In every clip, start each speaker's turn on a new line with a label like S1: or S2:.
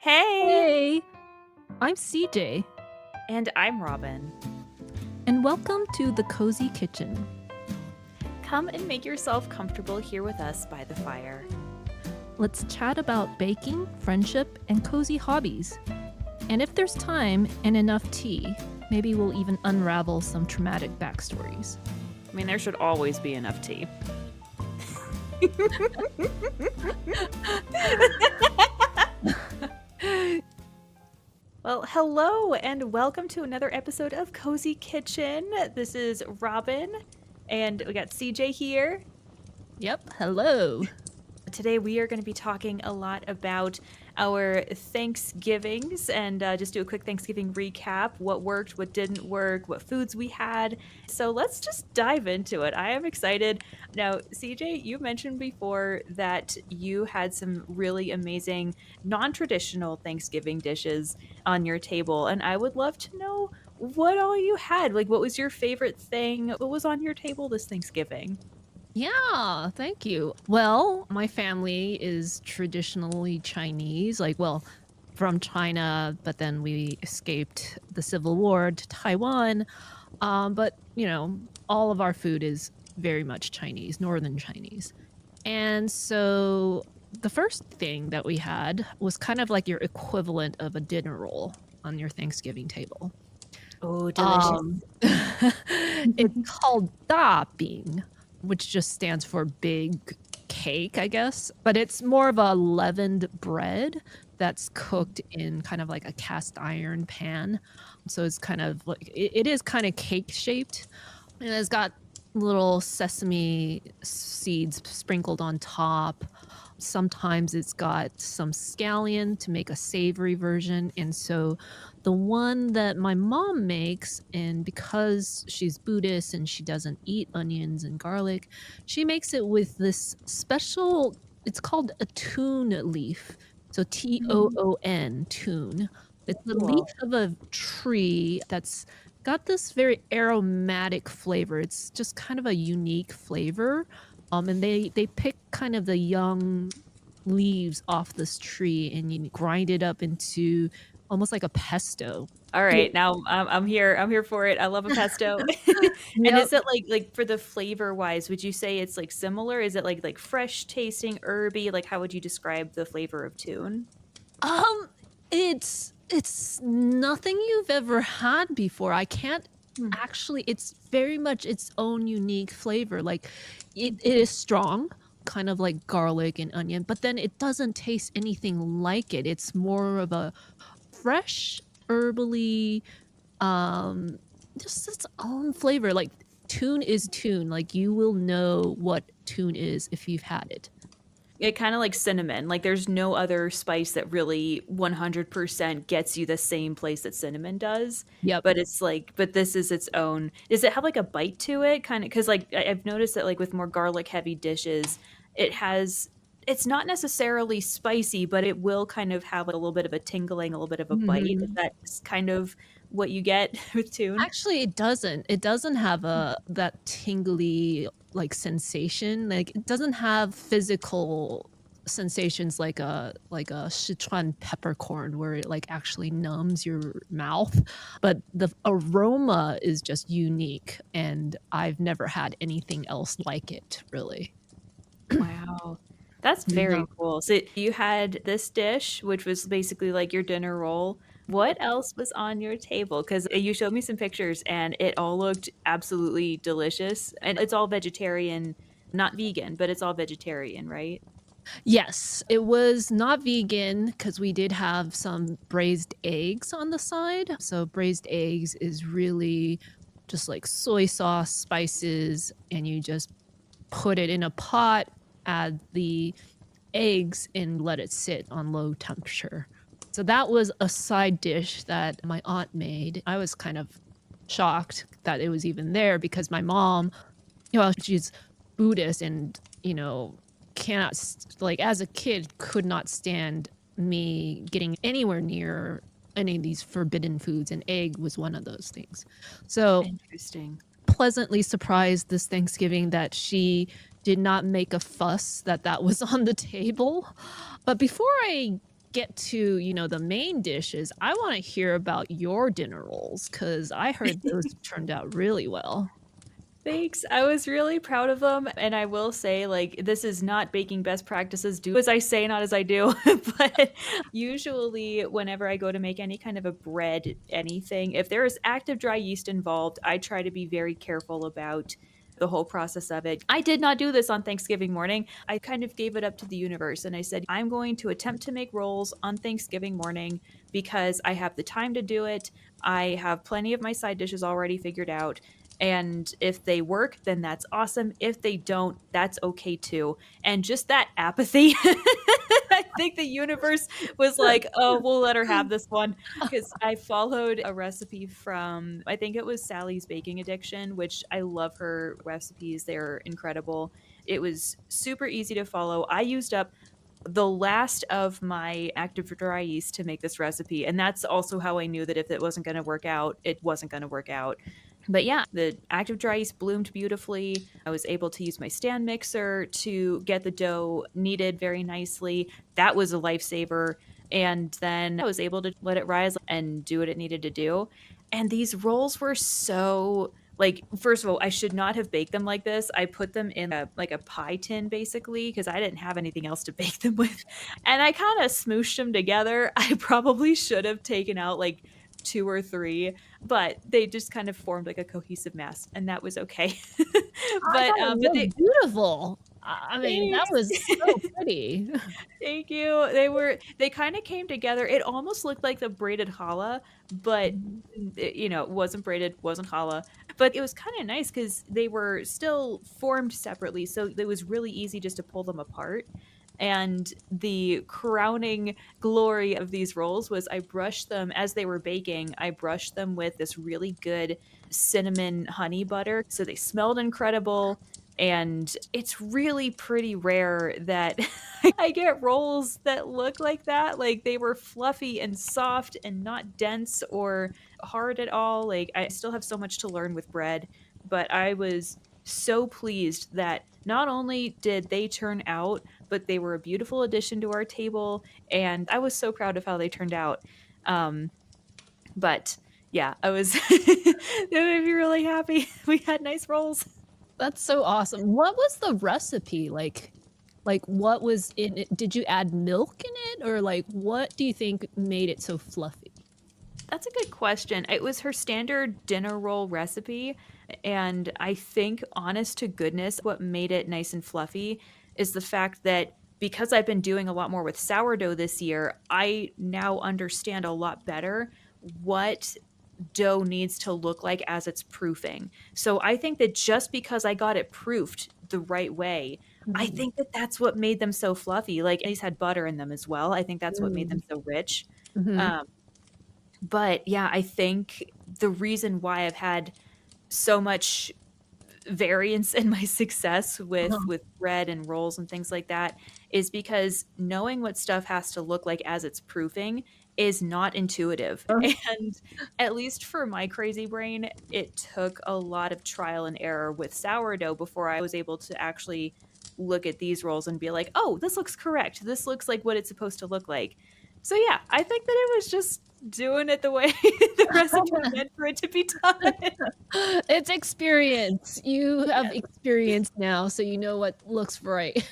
S1: Hey!
S2: Hey, I'm CJ,
S1: And I'm Robin.
S2: and welcome to the Kozy Kitchen.
S1: Come and make yourself comfortable here with us by the fire.
S2: Let's chat about baking, friendship, and cozy hobbies. And if there's time and enough tea, maybe we'll even unravel some traumatic backstories.
S1: I mean, there should always be enough tea. Well, hello and welcome to another episode of Kozy Kitchen. This is Robin, and we got CJ here.
S2: Yep, hello.
S1: Today we are going to be talking a lot about our Thanksgivings and just do a quick Thanksgiving recap, what worked, what didn't work, what foods we had. So let's just dive into it. I am excited. Now, CJ, you mentioned before that you had some really amazing non-traditional Thanksgiving dishes on your table, and I would love to know what all you had. Like, what was your favorite thing? What was on your table this Thanksgiving?
S2: Yeah, thank you. Well, my family is traditionally Chinese, from China, but then we escaped the Civil War to Taiwan. But all of our food is very much Chinese, Northern Chinese. And so the first thing that we had was kind of like your equivalent of a dinner roll on your Thanksgiving table.
S1: Oh, delicious.
S2: Um, it's called da bing, which just stands for big cake, I guess. But it's more of a leavened bread that's cooked in kind of like a cast iron pan. So it's kind of like it is kind of cake shaped, and it's got little sesame seeds sprinkled on top. Sometimes it's got some scallion to make a savory version. And so the one that my mom makes, and because she's Buddhist and she doesn't eat onions and garlic, she makes it with this special, it's called a toon leaf. So Toon, toon. It's the leaf
S1: Cool.
S2: of a tree that's got this very aromatic flavor. It's just kind of a unique flavor. And they pick kind of the young leaves off this tree and you grind it up into almost like a pesto.
S1: All
S2: Yeah.
S1: right, now I'm here. I'm here for it. I love a pesto. And
S2: Yep.
S1: is it like for the flavor wise, would you say it's like similar? Is it like fresh tasting, herby? Like how would you describe the flavor of tune?
S2: Um, it's nothing you've ever had before. I can't
S1: Hmm.
S2: actually, it's very much its own unique flavor. Like it is strong, kind of like garlic and onion, but then it doesn't taste anything like it. It's more of a fresh, herbally, um, just its own flavor. Like tune is tune. Like you will know what tune is if you've had it.
S1: It kind of like cinnamon. Like there's no other spice that really 100% gets you the same place that cinnamon does.
S2: Yep.
S1: But it's like, but this is its own. Does it have like a bite to it? Kind of, because like I've noticed that like with more garlic heavy dishes, it has. It's not necessarily spicy, but it will kind of have like a little bit of a tingling, a little bit of a bite. Is
S2: Mhm.
S1: that kind of what you get with tune?
S2: Actually, it doesn't. It doesn't have a that tingly, like, sensation, like, it doesn't have physical sensations like a Sichuan peppercorn where it, like, actually numbs your mouth, but the aroma is just unique, and I've never had anything else like it, really.
S1: Wow. That's
S2: Yeah.
S1: very cool. So you had this dish, which was basically like your dinner roll. What else was on your table? Because you showed me some pictures and it all looked absolutely delicious. And it's all vegetarian, not vegan, but it's all vegetarian, right?
S2: Yes, it was not vegan because we did have some braised eggs on the side. So braised eggs is really just like soy sauce, spices, and you just put it in a pot, add the eggs, and let it sit on low temperature. So that was a side dish that my aunt made. I was kind of shocked that it was even there because my mom, she's Buddhist and, cannot like, as a kid, could not stand me getting anywhere near any of these forbidden foods, and egg was one of those things. So,
S1: Interesting.
S2: pleasantly surprised this Thanksgiving that she did not make a fuss that that was on the table. But before I get to, the main dishes, I wanna hear about your dinner rolls because I heard those turned out really well.
S1: Thanks. I was really proud of them, and I will say, like, this is not baking best practices, do as I say, not as I do, but usually whenever I go to make any kind of a bread, anything, if there is active dry yeast involved, I try to be very careful about the whole process of it. I did not do this on Thanksgiving morning. I kind of gave it up to the universe, and I said, "I'm going to attempt to make rolls on Thanksgiving morning because I have the time to do it. I have plenty of my side dishes already figured out, and if they work, then that's awesome. If they don't, that's okay too." And just that apathy, I think the universe was like, "Oh, we'll let her have this one." Because I followed a recipe from, I think it was Sally's Baking Addiction, which I love her recipes. They're incredible. It was super easy to follow. I used up the last of my active dry yeast to make this recipe, and that's also how I knew that if it wasn't gonna work out, it wasn't gonna work out. But yeah, the active dry yeast bloomed beautifully. I was able to use my stand mixer to get the dough kneaded very nicely. That was a lifesaver. And then I was able to let it rise and do what it needed to do. And these rolls were so, like, first of all, I should not have baked them like this. I put them in a pie tin basically because I didn't have anything else to bake them with. And I kind of smooshed them together. I probably should have taken out like two or three, but they just kind of formed like a cohesive mass, and that was okay.
S2: I thought it
S1: But they
S2: looked beautiful. I mean, that
S1: thanks.
S2: was so pretty.
S1: Thank you. They kinda came together. It almost looked like the braided challah, but,
S2: Mhm.
S1: it wasn't braided, wasn't challah. But it was kinda nice because they were still formed separately, so it was really easy just to pull them apart. And the crowning glory of these rolls was I brushed them as they were baking, I brushed them with this really good cinnamon honey butter, so they smelled incredible, and it's really pretty rare that I get rolls that look like that. Like, they were fluffy and soft and not dense or hard at all. Like, I still have so much to learn with bread, but I was so pleased that not only did they turn out, but they were a beautiful addition to our table, and I was so proud of how they turned out. Um, but yeah, I was that made me really happy. We had nice rolls.
S2: That's so awesome. What was the recipe? Like, what was in it? Did you add milk in it? Or, like, what do you think made it so fluffy?
S1: That's a good question. It was her standard dinner roll recipe, and I think, honest to goodness, what made it nice and fluffy is the fact that because I've been doing a lot more with sourdough this year, I now understand a lot better what dough needs to look like as it's proofing. So I think that just because I got it proofed the right way, I
S2: Mhm.
S1: think that that's what made them so fluffy. Like, these had butter in them as well. I think that's what made them
S2: Mm.
S1: so rich.
S2: Mhm.
S1: Um, but yeah, I think the reason why I've had so much variance in my success
S2: Uh-huh.
S1: with bread and rolls and things like that is because knowing what stuff has to look like as it's proofing is not intuitive. And at least for my crazy brain, it took a lot of trial and error with sourdough before I was able to actually look at these rolls and be like, "Oh, this looks correct. This looks like what it's supposed to look like." So yeah, I think that it was just doing it the way the recipe meant for it to be done.
S2: It's experience. You have
S1: Yes.
S2: experience now, so you know what looks right.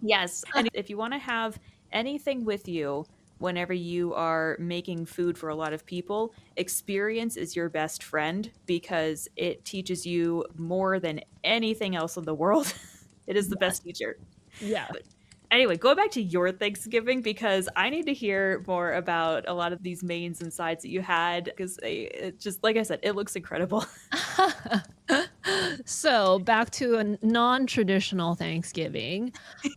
S1: Yes, and if you wanna have anything with you whenever you are making food for a lot of people, experience is your best friend because it teaches you more than anything else in the world. It is the
S2: Yes.
S1: best teacher.
S2: Yeah.
S1: But anyway, go back to your Thanksgiving because I need to hear more about a lot of these mains and sides that you had because it just, like I said, it looks incredible.
S2: So, back to a non-traditional Thanksgiving.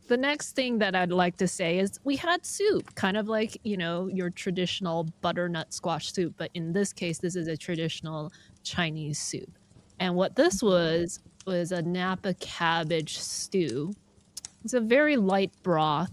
S2: The next thing that I'd like to say is we had soup, kind of like, your traditional butternut squash soup, but in this case, this is a traditional Chinese soup. And what this was a Napa cabbage stew. It's a very light broth.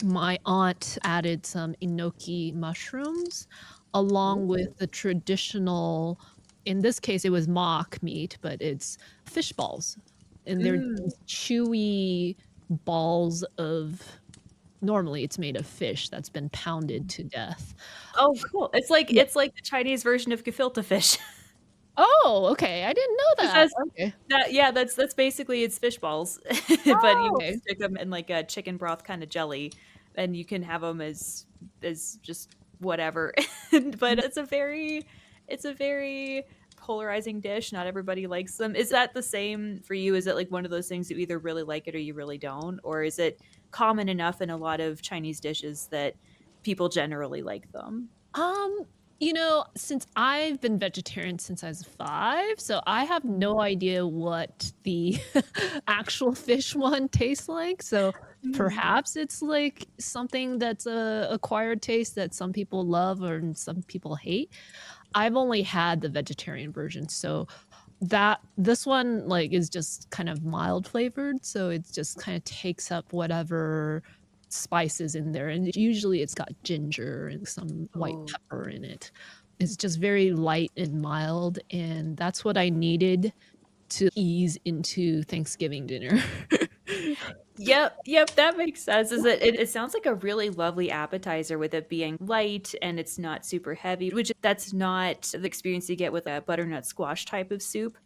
S2: My aunt added some enoki mushrooms along with
S1: Ooh.
S2: the traditional, in this case, it was mock meat, but it's fish balls. And they're
S1: Mm.
S2: these chewy balls of normally it's made of fish that's been pounded to death.
S1: Oh, cool.
S2: Yeah.
S1: It's like the Chinese version of gefilte fish.
S2: Oh, okay, I didn't know
S1: 'Cause
S2: that. Okay.
S1: yeah, that's basically it's fish balls, but you
S2: Oh, okay.
S1: stick them in, like, a chicken broth kinda jelly, and you can have them as just whatever. But it's a very polarizing dish, not everybody likes them. Is that the same for you? Is it, like, one of those things that you either really like it or you really don't? Or is it common enough in a lot of Chinese dishes that people generally like them?
S2: Um, since I've been vegetarian since I was 5, so I have no idea what the actual fish one tastes like, so
S1: Mhm.
S2: perhaps it's, like, something that's a acquired taste that some people love or some people hate. I've only had the vegetarian version, so this one, like, is just kind of mild flavored, so it just kinda takes up whatever spices in there, and usually it's got ginger and some white
S1: Oh.
S2: pepper in it. It's just very light and mild, and that's what I needed to ease into Thanksgiving dinner.
S1: Yep, yep, that makes sense. Is it sounds like a really lovely appetizer with it being light and it's not super heavy, which that's not the experience you get with a butternut squash type of soup.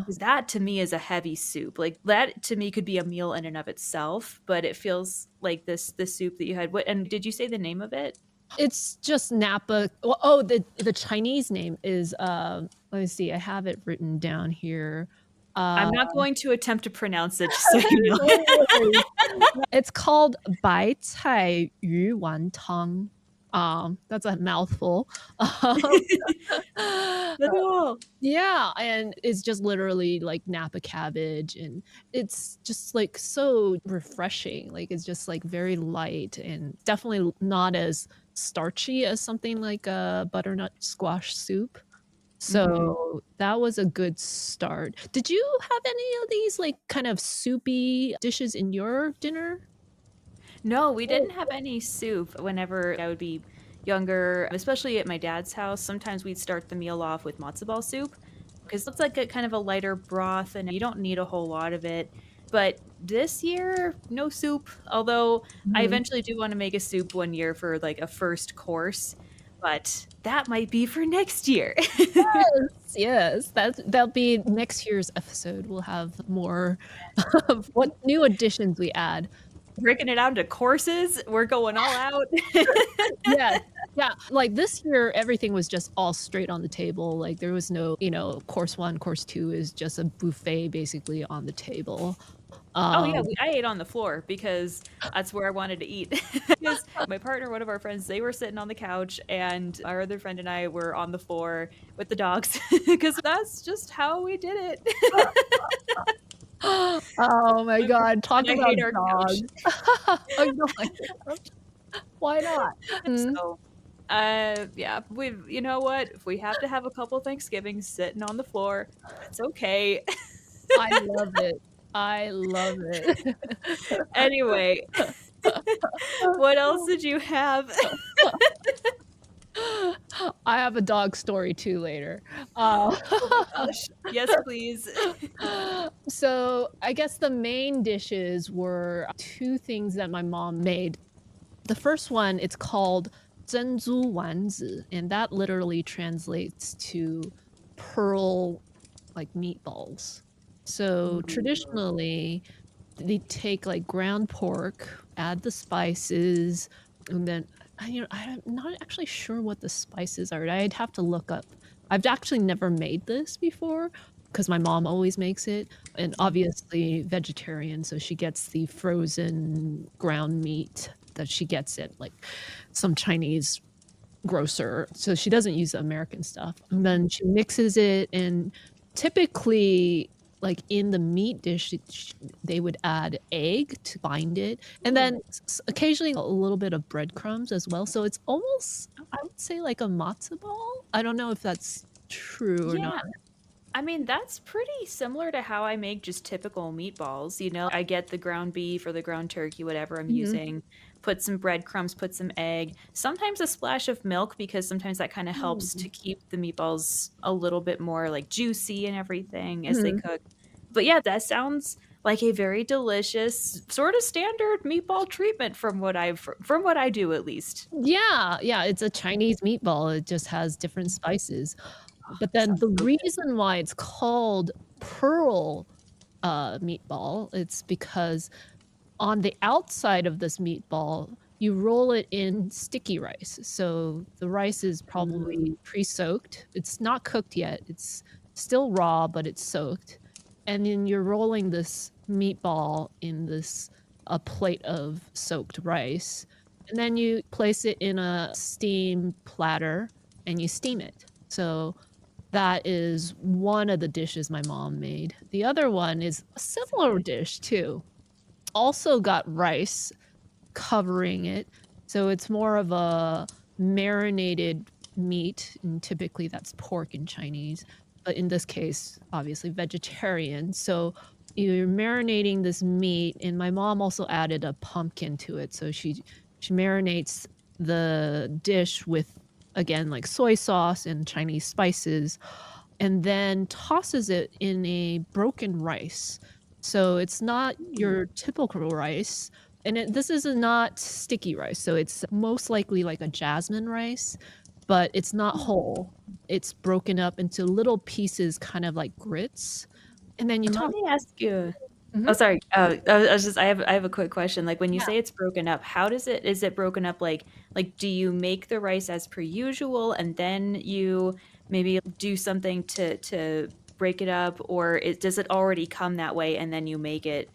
S1: 'Cause that to me is a heavy soup. Like, that to me could be a meal in and of itself, but it feels like this soup that you had what and did you say the name of it?
S2: It's just Napa oh, the Chinese name is, let me see, I have it written down here. Uh
S1: I'm not going to attempt to pronounce it just so you know.
S2: No worries. It's called Bai Cai Yu Wan Tang. That's a mouthful. Um,
S1: Cool.
S2: yeah, and it's just literally like Napa cabbage, and it's just, like, so refreshing, like, it's just, like, very light and definitely not as starchy as something like a butternut squash soup.
S1: Mhm.
S2: So, that was a good start. Did you have any of these, like, kind of soupy dishes in your dinner?
S1: No, we didn't have any soup whenever I would be younger, especially at my dad's house. Sometimes we'd start the meal off with matzo ball soup because it's like a kind of a lighter broth and you don't need a whole lot of it. But this year, no soup. Although I
S2: Mhm.
S1: eventually do want to make a soup one year for like a first course, but that might be for next year.
S2: Yes, yes, that'll be next year's episode. We'll have more of what new additions we add.
S1: Breaking it out into courses, we're going all out.
S2: Yes, yeah, like, this year, everything was just all straight on the table, like, there was no, course 1, course 2 is just a buffet basically on the table.
S1: Oh, yeah,
S2: Um
S1: I ate on the floor because that's where I wanted to eat. Because my partner, one of our friends, they were sitting on the couch, and our other friend and I were on the floor with the dogs because that's just how we did it.
S2: Oh my
S1: And
S2: god, talk
S1: I
S2: about
S1: hate our couch.
S2: dogs. Oh, you don't like your couch? Why not? Mm,
S1: So, yeah, you know what? If we have to have a couple Thanksgivings sitting on the floor, that's okay.
S2: I love it. I love it.
S1: Anyway, what else did you have?
S2: I have a dog story too later. Uh,
S1: Oh my gosh. Yes, please.
S2: so I guess the main dishes were 2 things that my mom made. The first one, it's called 珍珠丸子, and that literally translates to pearl, like, meatballs. So,
S1: Ooh.
S2: traditionally, they take, like, ground pork, add the spices, and then I'm not actually sure what the spices are. I'd have to look up. I've actually never made this before because my mom always makes it, and
S1: Mhm.
S2: obviously vegetarian, so she gets the frozen ground meat that she gets at, like, some Chinese grocer, so she doesn't use the American stuff, and then she mixes it, and typically, like, in the meat dish, they would add egg to bind it, and then
S1: Ooh.
S2: occasionally a little bit of breadcrumbs as well, so it's almost, I would say, like a matzo ball? I don't know if that's true or not.
S1: Yeah. I mean, that's pretty similar to how I make just typical meatballs, you know? I get the ground beef or the ground turkey, whatever I'm
S2: Mhm.
S1: using, put some breadcrumbs, put some egg, sometimes a splash of milk because sometimes that kinda helps to
S2: Mm.
S1: keep the meatballs a little bit more, like, juicy and everything as they
S2: Mhm.
S1: cook. But yeah, that sounds like a very delicious, sort of standard meatball treatment from what I do at least.
S2: Yeah, yeah, it's a Chinese meatball, it just has different spices.
S1: Oh,
S2: But then
S1: sounds
S2: the
S1: so good.
S2: reason why it's called pearl, meatball, it's because on the outside of this meatball, you roll it in sticky rice. So the rice is
S1: Ooh.
S2: probably pre-soaked. It's not cooked yet. It's still raw, but it's soaked. And then you're rolling this meatball in this a plate of soaked rice. And then you place it in a steam platter and you steam it. So that is one of the dishes my mom made. The other one is a similar dish too, also got rice covering it, so it's more of a marinated meat, and typically that's pork in Chinese, but in this case, obviously vegetarian, so you're marinating this meat, and my mom also added a pumpkin to it, so she marinates the dish with, again, like soy sauce and Chinese spices, and then tosses it in a broken rice. So it's not
S1: Ooh.
S2: your typical rice, and this is not sticky rice, so it's most likely like a jasmine rice, but it's not whole. It's broken up into little pieces, kind of like grits, and then you
S1: And let
S2: toss.
S1: me ask you
S2: Mhm.
S1: oh, sorry. I was just I have a quick question. Like, when you
S2: Yeah.
S1: say it's broken up, how does it is it broken up, like, do you make the rice as per usual, and then you maybe do something to break it up, or does it already come that way, and then you make it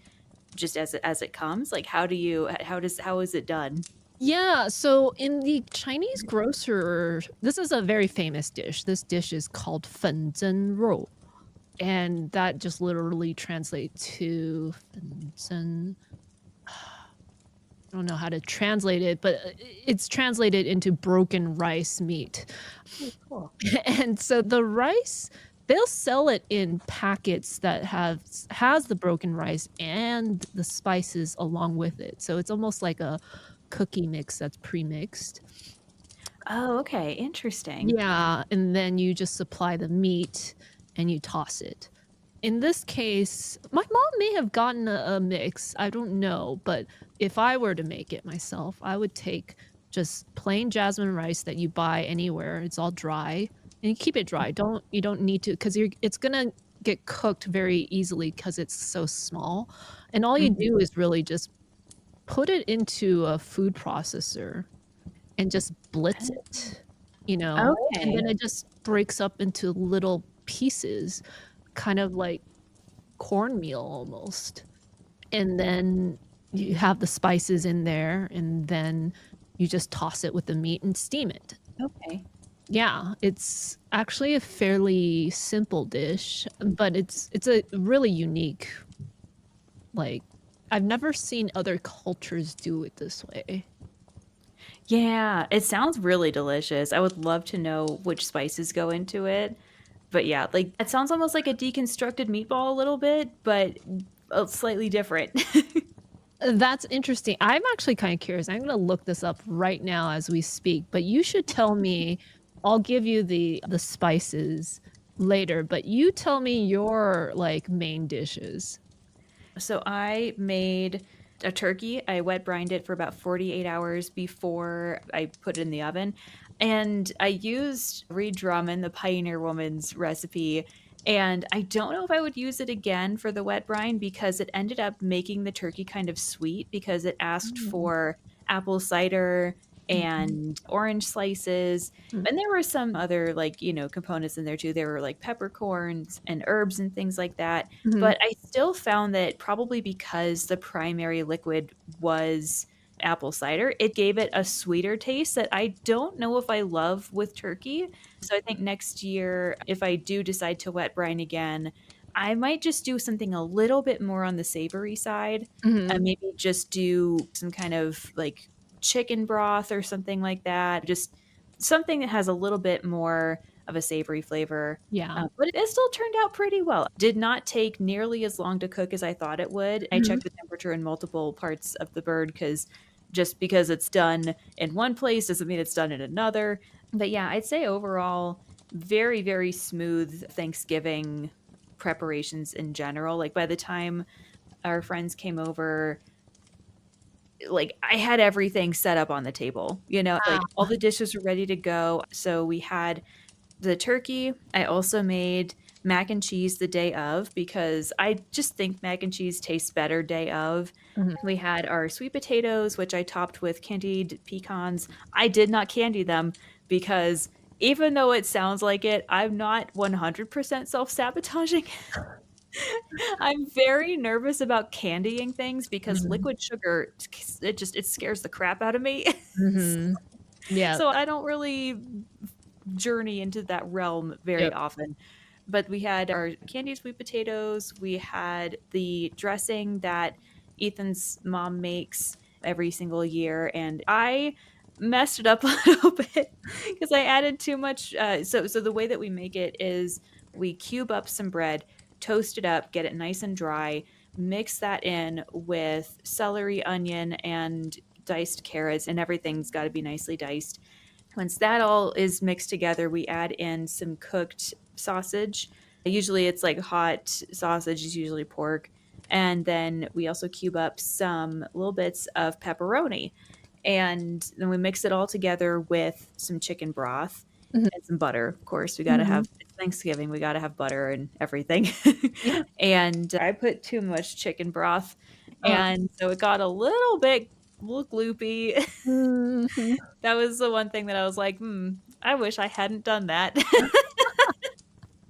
S1: just as it comes? Like, how is it done?
S2: Yeah, so in the Chinese grocer this is a very famous dish. This dish is called 粉蒸肉. And that just literally translates to 粉蒸 I don't know how to translate it, but, it's translated into broken rice meat.
S1: Oh, cool.
S2: And so the rice, they'll sell it in packets that has the broken rice and the spices along with it. So it's almost like a cookie mix that's pre-mixed.
S1: Oh, okay, interesting.
S2: Yeah, and then you just supply the meat and you toss it. In this case, my mom may have gotten a mix, I don't know, but if I were to make it myself, I would take just plain jasmine rice that you buy anywhere, it's all dry, and you keep it dry, you don't need to, 'cause it's gonna get cooked very easily because it's so small, and all you
S1: Mhm.
S2: do is really just put it into a food processor and just blitz it, and
S1: Okay.
S2: then it just breaks up into little pieces, kind of like cornmeal almost, and then you have the spices in there, and then you just toss it with the meat and steam it.
S1: Okay.
S2: Yeah, it's actually a fairly simple dish, but it's a really unique, like, I've never seen other cultures do it this way.
S1: Yeah, it sounds really delicious. I would love to know which spices go into it. But yeah, like, it sounds almost like a deconstructed meatball a little bit, but slightly different.
S2: That's interesting. I'm actually kinda curious. I'm gonna look this up right now as we speak, but you should tell me. I'll give you the spices later, but you tell me your, like, main dishes.
S1: So I made a turkey. I wet brined it for about 48 hours before I put it in the oven. And I used Reed Drummond, the Pioneer Woman's recipe. And I don't know if I would use it again for the wet brine because it ended up making the turkey kind of sweet because it asked
S2: Mm,
S1: for apple cider
S2: mhm,
S1: and orange slices.
S2: mm,
S1: And there were some other, like, components in there too. There were like peppercorns and herbs and things like that,
S2: mhm,
S1: but I still found that probably because the primary liquid was apple cider, it gave it a sweeter taste that I don't know if I love with turkey. So I think next year, if I do decide to wet brine again, I might just do something a little bit more on the savory side, and
S2: mhm.
S1: maybe just do some kind of like chicken broth or something like that. Just something that has a little bit more of a savory flavor,
S2: Yeah.
S1: but it still turned out pretty well. Did not take nearly as long to cook as I thought it would. I
S2: Mhm.
S1: checked the temperature in multiple parts of the bird because just because it's done in one place doesn't mean it's done in another. But yeah, I'd say overall, very, very smooth Thanksgiving preparations in general. Like, by the time our friends came over, like, I had everything set up on the table, like, all
S2: Ah.
S1: the dishes were ready to go. So we had the turkey. I also made mac and cheese the day of because I just think mac and cheese tastes better day of.
S2: Mhm.
S1: We had our sweet potatoes, which I topped with candied pecans. I did not candy them because even though it sounds like it, I'm not 100% self-sabotaging. I'm very nervous about candying things because
S2: Mhm.
S1: liquid sugar, it scares the crap out of me.
S2: Mhm. Yeah.
S1: So I don't really journey into that realm very
S2: Yep.
S1: often. But we had our candied sweet potatoes, we had the dressing that Ethan's mom makes every single year, and I messed it up a little bit because I added too much, so the way that we make it is we cube up some bread, toast it up, get it nice and dry, mix that in with celery, onion, and diced carrots, and everything's gotta be nicely diced. Once that all is mixed together, we add in some cooked sausage. Usually it's like hot sausage is usually pork. And then we also cube up some little bits of pepperoni. And then we mix it all together with some chicken broth
S2: Mhm.
S1: and some butter. Of course, we gotta have
S2: Mhm.
S1: it's Thanksgiving, we gotta have butter and everything.
S2: Yeah.
S1: And I put too much chicken broth,
S2: Uh,
S1: and so it got a little gloopy.
S2: mhm.
S1: That was the one thing that I was like, "Hmm, I wish I hadn't done that."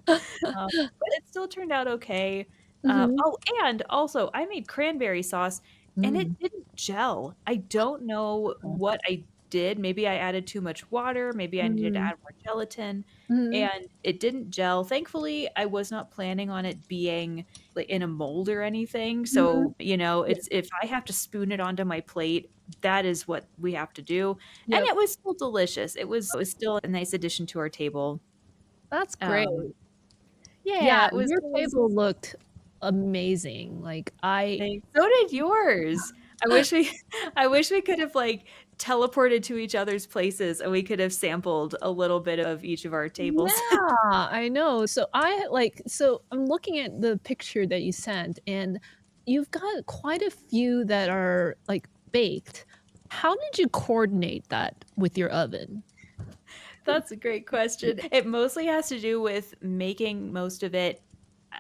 S1: But it still turned out okay.
S2: Mhm.
S1: And also, I made cranberry sauce, and it
S2: Mm.
S1: didn't gel. I don't know what I did. Maybe I added too much water, maybe I needed to
S2: Mhm.
S1: add more gelatin,
S2: Mhm.
S1: and it didn't gel. Thankfully, I was not planning on it being, like, in a mold or anything,
S2: Mhm.
S1: so,
S2: Yeah.
S1: it's if I have to spoon it onto my plate, that is what we have to do, and
S2: Yep.
S1: it was still delicious. It was still a nice addition to our table.
S2: That's great.
S1: Um,
S2: Yeah,
S1: yeah,
S2: your
S1: it was
S2: table looked amazing. Like,
S1: thanks. So did yours. I wish we I wish we could have, like, teleported to each other's places, and we could have sampled a little bit of each of our tables.
S2: yeah, I know. So I'm looking at the picture that you sent, and you've got quite a few that are, like, baked. How did you coordinate that with your oven?
S1: That's a great question. It mostly has to do with making most of it,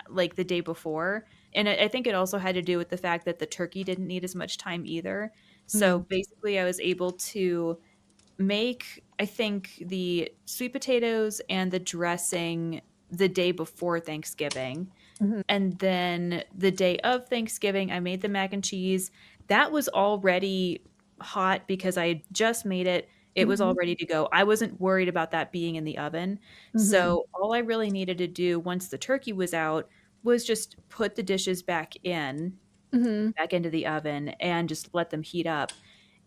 S1: like, the day before, and I think it also had to do with the fact that the turkey didn't need as much time either. So,
S2: Mm.
S1: basically, I was able to make, I think, the sweet potatoes and the dressing the day before Thanksgiving,
S2: Mhm.
S1: and then the day of Thanksgiving, I made the mac and cheese. That was already hot because I had just made it. It was all
S2: Mhm.
S1: ready to go. I wasn't worried about that being in the oven.
S2: Mhm.
S1: So all I really needed to do once the turkey was out was just put the dishes
S2: Mhm.
S1: back into the oven and just let them heat up.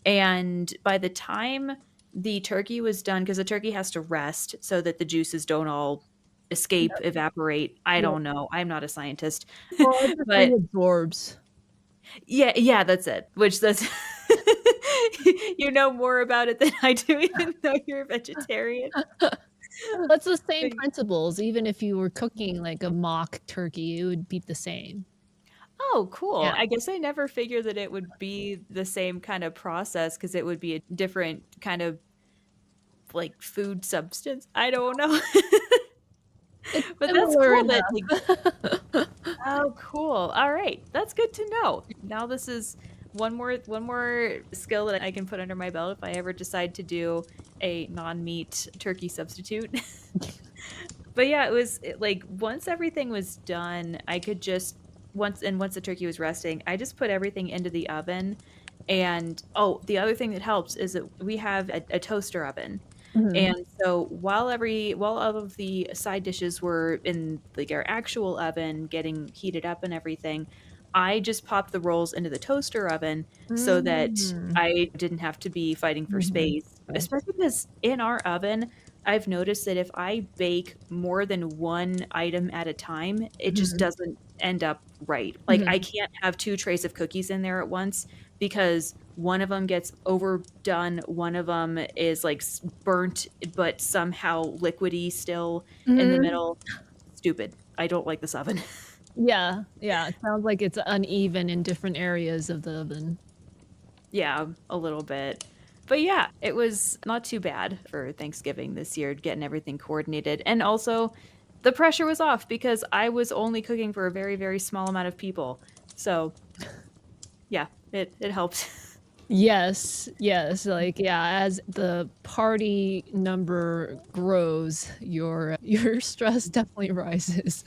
S1: And by the time the turkey was done, because the turkey has to rest so that the juices don't all escape,
S2: Yep.
S1: evaporate. I
S2: Yep.
S1: don't know. I'm not a scientist.
S2: Well, it just
S1: But
S2: reabsorbs.
S1: yeah, that's it. Which that's you know more about it than I do, even though you're a vegetarian.
S2: That's the same
S1: But
S2: principles. Even if you were cooking, like, a mock turkey, it would be the same.
S1: oh, cool.
S2: Yeah.
S1: I guess I never figured that it would be the same kind of process because it would be a different kind of, like, food substance. I don't know.
S2: It's
S1: But that's
S2: similar
S1: cool that, like,
S2: enough.
S1: oh, cool. Alright. That's good to know. Now this is one more skill that I can put under my belt if I ever decide to do a non-meat turkey substitute. But yeah, like, once everything was done, I could just once the turkey was resting, I just put everything into the oven, and oh, the other thing that helps is that we have a toaster oven,
S2: Mhm.
S1: and so while all of the side dishes were in, like, our actual oven getting heated up and everything, I just popped the rolls into the toaster oven so that
S2: Mm.
S1: I didn't have to be fighting for
S2: Mhm.
S1: space,
S2: Gotcha.
S1: especially because in our oven, I've noticed that if I bake more than one item at a time, it just
S2: Mhm.
S1: doesn't end up right. Like, I
S2: Mhm.
S1: can't have 2 trays of cookies in there at once because one of them gets overdone, one of them is, like, burnt, but somehow liquidy still in the
S2: Mhm.
S1: middle. Stupid. I don't like this oven.
S2: Yeah, yeah, it sounds like it's uneven in different areas of the oven.
S1: Yeah, a little bit. But yeah, it was not too bad for Thanksgiving this year, getting everything coordinated. And also, the pressure was off because I was only cooking for a very, very small amount of people. So, yeah, it helped.
S2: Yes, yes, like, yeah, as the party number grows, your stress definitely rises.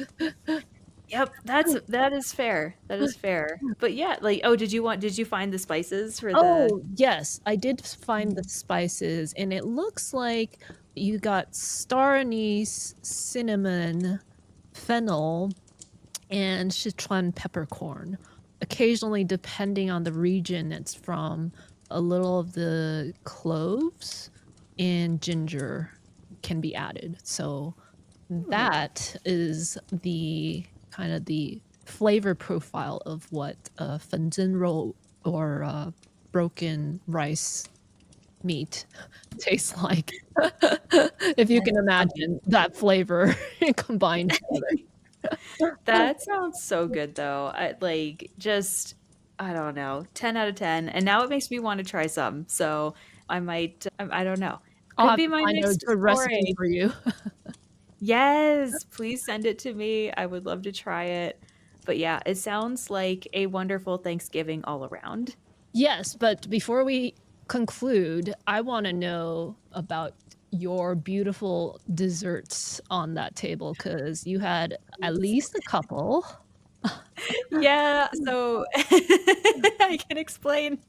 S1: Yep, that is fair. That is fair. But yeah, like, oh, did you find the spices for the
S2: Oh, yes, I did find the
S1: Mhm.
S2: spices, and it looks like you got star anise, cinnamon, fennel, and Sichuan peppercorn. Occasionally, depending on the region it's from, a little of the cloves and ginger can be added. So
S1: Ooh.
S2: that is the kind of the flavor profile of what a fenzhen roll or broken rice meat tastes like. If you can
S1: That's funny.
S2: imagine that flavor combined together.
S1: That sounds so good though. I don't know, 10 out of 10, and now it makes me wanna try some, so I don't know.
S2: I'll
S1: Could
S2: have
S1: be
S2: to
S1: my
S2: find a
S1: next
S2: good recipe
S1: foray.
S2: for you.
S1: Yes, please send it to me, I would love to try it. But yeah, it sounds like a wonderful Thanksgiving all around.
S2: Yes, but before we conclude, I wanna know about your beautiful desserts on that table because you had at least a couple.
S1: Yeah, so I can explain.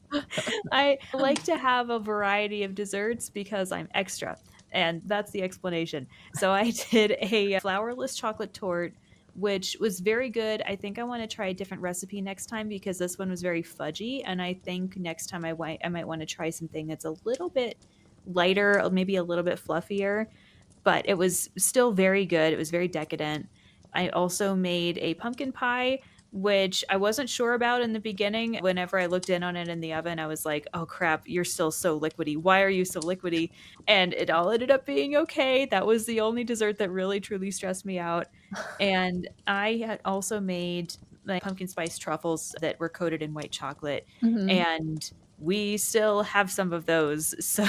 S1: I like to have a variety of desserts because I'm extra, and that's the explanation. So I did a flourless chocolate torte, which was very good. I think I wanna try a different recipe next time because this one was very fudgy, and I think next time I might wanna try something that's a little bit lighter, or maybe a little bit fluffier, but it was still very good. It was very decadent. I also made a pumpkin pie, which I wasn't sure about in the beginning. Whenever I looked in on it in the oven, I was like, "Oh crap, you're still so liquidy. Why are you so liquidy?" And it all ended up being okay. That was the only dessert that really truly stressed me out. And I had also made like pumpkin spice truffles that were coated in white chocolate,
S2: Mhm.
S1: and we still have some of those. So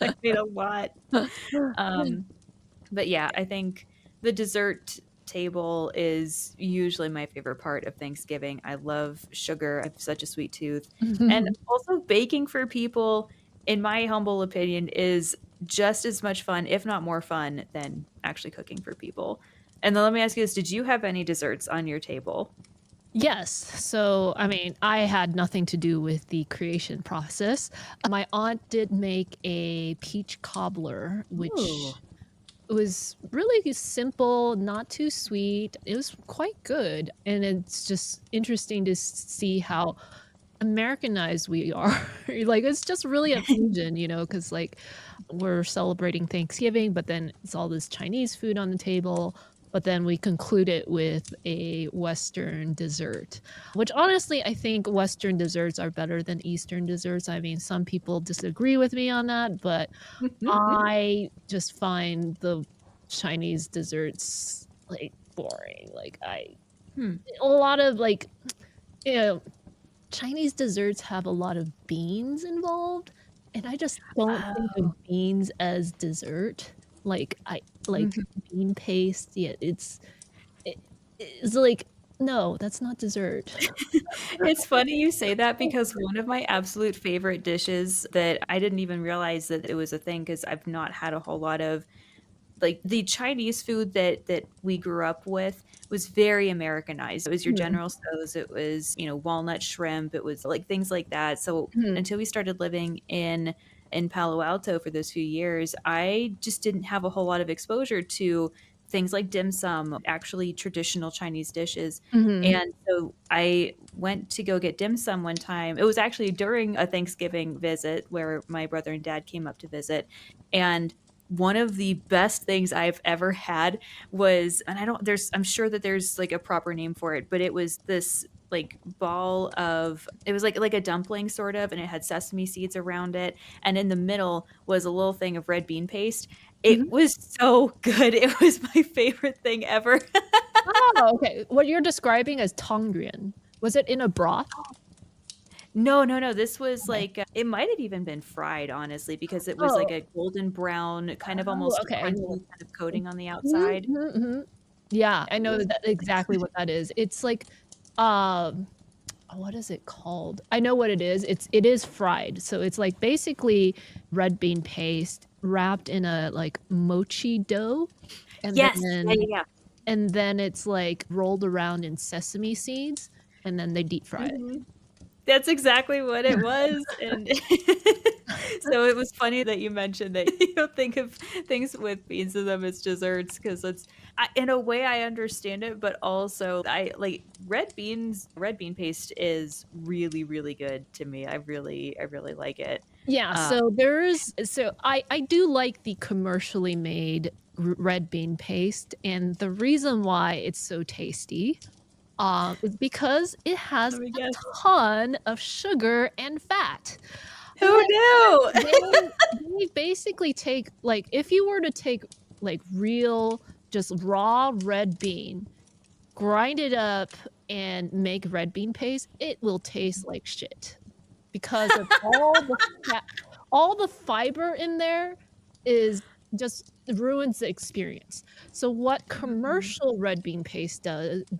S1: I made a lot. Um but yeah, I think the dessert table is usually my favorite part of Thanksgiving. I love sugar. I have such a sweet tooth. And also baking for people, in my humble opinion, is just as much fun, if not more fun, than actually cooking for people. And then let me ask you this, did you have any desserts on your table?
S2: Yes. So, I mean, I had nothing to do with the creation process. My aunt did make a peach cobbler,
S1: Ooh.
S2: which was really simple, not too sweet. It was quite good. And it's just interesting to see how Americanized we are. Like, it's just really a fusion, because like, we're celebrating Thanksgiving, but then it's all this Chinese food on the table, but then we conclude it with a Western dessert, which honestly, I think Western desserts are better than Eastern desserts. I mean, some people disagree with me on that, but I just find the Chinese desserts, like, boring. Like,
S1: Hmm.
S2: a lot of, like, you know Chinese desserts have a lot of beans involved, and I just don't think of
S1: Oh.
S2: beans as dessert. Like, I like
S1: Mhm.
S2: bean paste, yeah, it it's like, no, that's not dessert.
S1: It's funny you say that because one of my absolute favorite dishes that I didn't even realize that it was a thing because 'cause I've not had a whole lot of like, the Chinese food that we grew up with was very Americanized. It was your
S2: Mhm,
S1: General Tso's, it was, walnut shrimp, it was, like, things like that. So,
S2: mhm,
S1: until we started living in Palo Alto for those few years, I just didn't have a whole lot of exposure to things like dim sum, actually traditional Chinese dishes,
S2: mhm,
S1: and so I went to go get dim sum one time. It was actually during a Thanksgiving visit where my brother and dad came up to visit, and one of the best things I've ever had was and I don't there's I'm sure that there's, like, a proper name for it, but it was this, like, ball of it was like a dumpling sort of, and it had sesame seeds around it, and in the middle was a little thing of red bean paste. It
S2: mhm.
S1: was so good. It was my favorite thing ever.
S2: Oh, okay. What you're describing as tongrian, was it in a broth?
S1: No, no, no, this was
S2: Okay.
S1: like, it might have even been fried, honestly, because it was like
S2: Oh,
S1: a golden brown, kind of
S2: oh,
S1: almost
S2: okay, I
S1: crunchy
S2: know.
S1: kind of coating on the
S2: Mhm,
S1: outside.
S2: mhm, mhm. Yeah, I
S1: It
S2: know
S1: was
S2: that exactly what that is. It's like, um, what is it called? I know what it is. It is fried, so it's, like, basically red bean paste wrapped in a, like, mochi dough, and
S1: yes! Yeah,
S2: then
S1: yeah, yeah.
S2: and then it's, like, rolled around in sesame seeds, and then they deep fry it.
S1: Mhm. That's exactly what it was, and so it was funny that you mentioned that you don't think of things with beans in them as desserts 'cause it's in a way, I understand it, but also I like, red bean paste is really, really good to me. I really like it.
S2: Yeah,
S1: Uh
S2: so I do like the commercially made red bean paste, and the reason why it's so tasty, is because it has
S1: Let me
S2: a
S1: guess.
S2: ton of sugar and fat.
S1: Who
S2: Like,
S1: knew?
S2: they basically take like, if you were to take, like, real, just raw red bean, grind it up, and make red bean paste, it will taste like shit because of all the fiber in there is just ruins the experience. So what
S1: Mhm.
S2: commercial red bean paste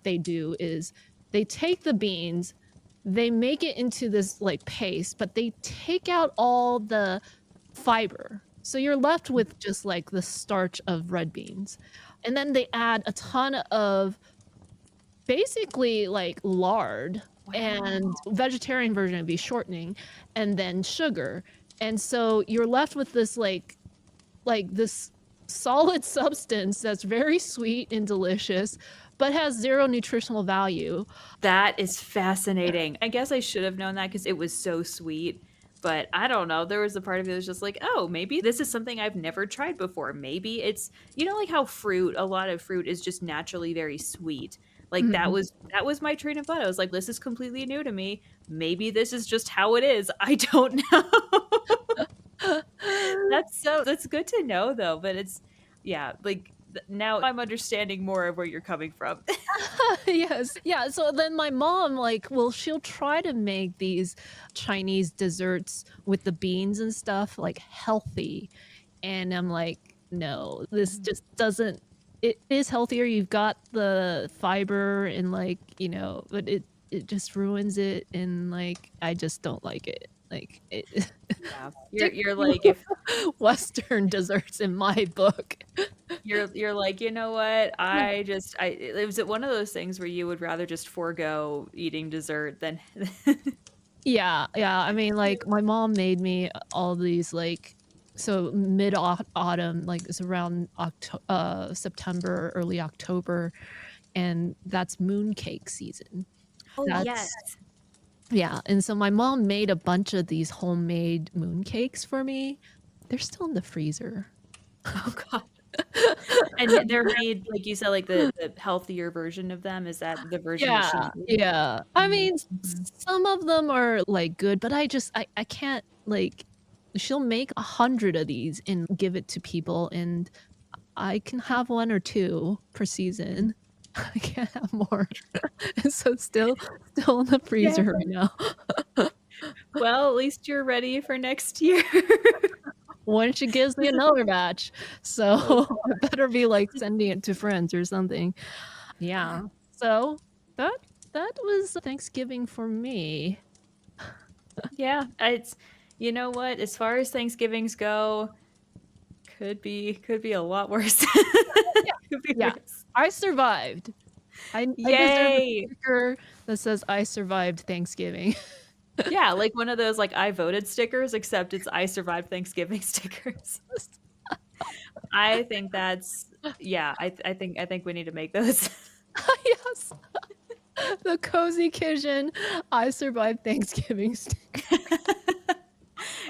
S2: they do is they take the beans, they make it into this, like, paste, but they take out all the fiber. So you're left with just, like, the starch of red beans. And then they add a ton of basically, like, lard, and
S1: Wow.
S2: vegetarian version would be shortening, and then sugar, and so you're left with this, this solid substance that's very sweet and delicious, but has 0 nutritional value.
S1: That is fascinating. I guess I should have known that because it was so sweet, but I don't know, there was a part of me that was just like, "Oh, maybe this is something I've never tried before. Maybe it's" like how a lot of fruit is just naturally very sweet. Like,
S2: Mhm.
S1: that was my train of thought. I was like, "This is completely new to me. Maybe this is just how it is. I don't know." That's good to know, though, but it's yeah, like, now I'm understanding more of where you're coming from.
S2: Yes. Yeah, so then my mom, like, well, she'll try to make these Chinese desserts with the beans and stuff, like, healthy, and I'm like, "No, this
S1: Mhm.
S2: just doesn't." It is healthier, you've got the fiber and, like, but it just ruins it, and, like, I just don't like it. Like, it
S1: Yeah.
S2: stick
S1: You're
S2: to
S1: like, if
S2: Western desserts in my book.
S1: you're like, "You know what? I just I" it was it one of those things where you would rather just forego eating dessert than
S2: Yeah, yeah, I mean, like, my mom made me all these, like, so autumn, like, it's around September, early October, and that's mooncake season.
S1: Oh,
S2: That's
S1: yes.
S2: Yeah, and so my mom made a bunch of these homemade mooncakes for me. They're still in the freezer.
S1: Oh god. And they're made, like you said, like, the healthier version of them, is that the version that she
S2: Yeah,
S1: made?
S2: yeah. I
S1: Mhm,
S2: mean,
S1: mhm.
S2: some of them are, like, good, but I can't, like, she'll make 100 of these and give it to people, and I can have 1 or 2 per season. I can't have more. So still in the
S1: Yeah.
S2: freezer right now.
S1: Well, at least you're ready for next year.
S2: When she gives me another batch, so
S1: Oh
S2: I better be, like,
S1: god.
S2: sending it to friends or something. Yeah. So, that that was Thanksgiving for me.
S1: Yeah, it's you know what? As far as Thanksgivings go, could be a lot worse.
S2: Yeah,
S1: Could be
S2: yeah.
S1: worse.
S2: I survived. I deserve a
S1: Yay!
S2: sticker that says, "I survived Thanksgiving."
S1: Yeah, like one of those, like, "I voted" stickers, except it's "I survived Thanksgiving" stickers. I think that's yeah, I think we need to make those.
S2: Yes. The Kozy Kitchen, "I survived Thanksgiving" sticker.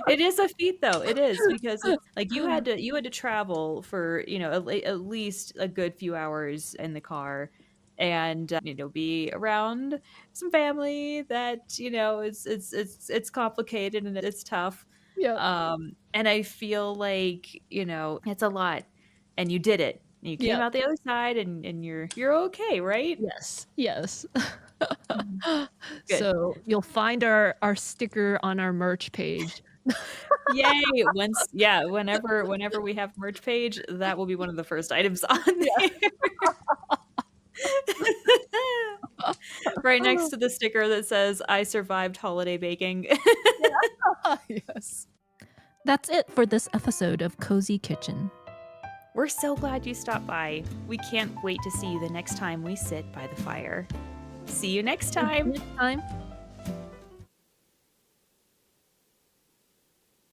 S1: It is a feat though, it is, because it's like you had to travel for, at least a good few hours in the car and, be around some family that, it's complicated and it's tough.
S2: Yep.
S1: And I feel like, it's a lot, and you did it. You came
S2: Yep.
S1: out the other side and you're okay, right?
S2: Yes, yes.
S1: Mhm. Good.
S2: So, you'll find our sticker on our merch page.
S1: Yay, once yeah, whenever we have merch page, that will be one of the first items on
S2: Yeah.
S1: there. Right next to the sticker that says, "I survived holiday baking."
S2: Yeah. Yes. That's it for this episode of Kozy Kitchen.
S1: We're so glad you stopped by. We can't wait to see you the next time we sit by the fire. See you next
S2: Until
S1: time.
S2: next time.